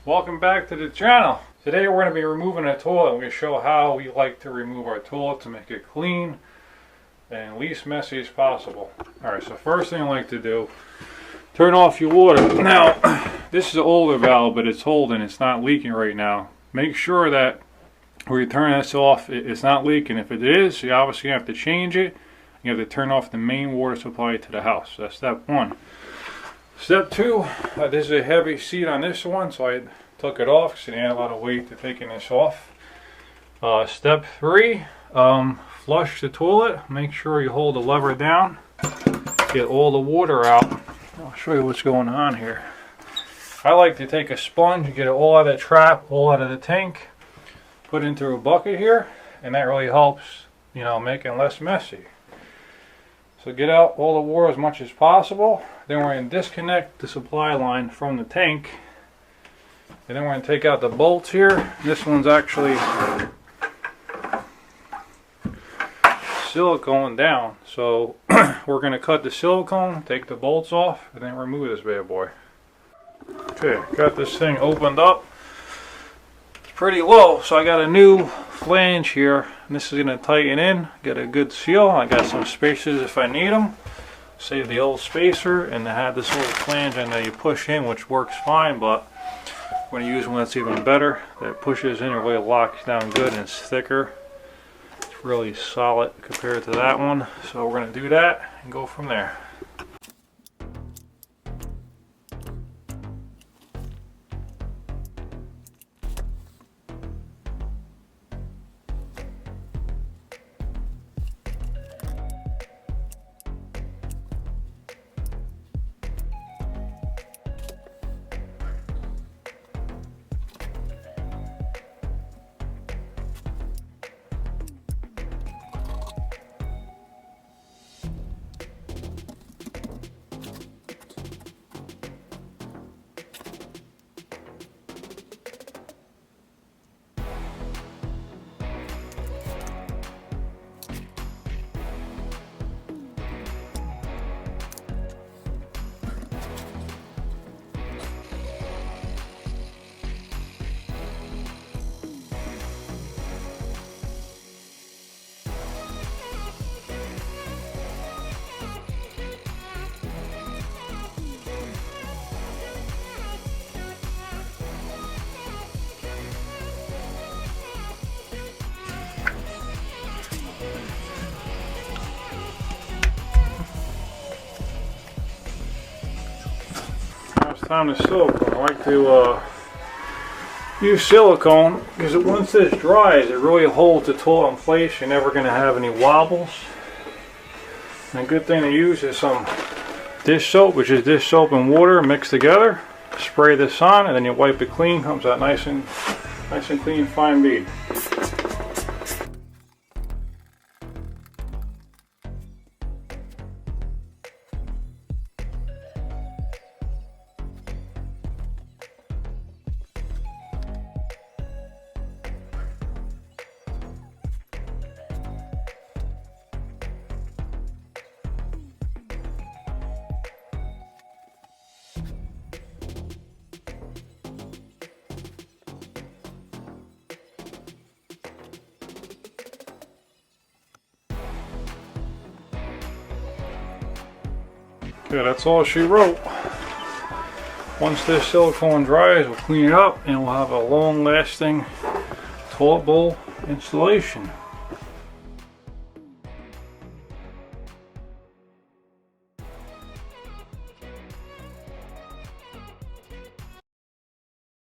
Welcome back to the channel. Today we're going to be removing a toilet. I'm going to show how we like to remove our toilet to make it clean and least messy as possible. Alright, so first thing I like to do, turn off your water. Now, this is an older valve, but it's holding, it's not leaking right now. Make sure that when you turn this off, it's not leaking. If it is, you obviously have to change it. You have to turn off the main water supply to the house. That's step one. Step two, this is a heavy seat on this one, so I took it off because it had a lot of weight to taking this off. Step three, flush the toilet. Make sure you hold the lever down, get all the water out. I'll show you what's going on here. I like to take a sponge and get it all out of the trap, all out of the tank, put it into a bucket here, and that really helps, making it less messy. So get out all the water as much as possible. Then we're going to disconnect the supply line from the tank. And then we're going to take out the bolts here. This one's actually silicone down. So we're going to cut the silicone, take the bolts off, and then remove this bad boy. Okay, got this thing opened up. It's pretty low, so I got a new flange here. And this is going to tighten in, get a good seal. I got some spacers if I need them. Save the old spacer, and I have this little flange and you push in, which works fine, but I'm going to use one that's even better, that pushes in and really locks down good and it's thicker. It's really solid compared to that one, so we're going to do that and go from there. Time to silicone. I like to use silicone because once this dries, it really holds the toilet in place. You're never going to have any wobbles. And a good thing to use is some dish soap, which is dish soap and water mixed together. Spray this on, and then you wipe it clean. Comes out nice and clean, fine bead. Okay, that's all she wrote. Once this silicone dries, we'll clean it up and we'll have a long-lasting toilet bowl installation.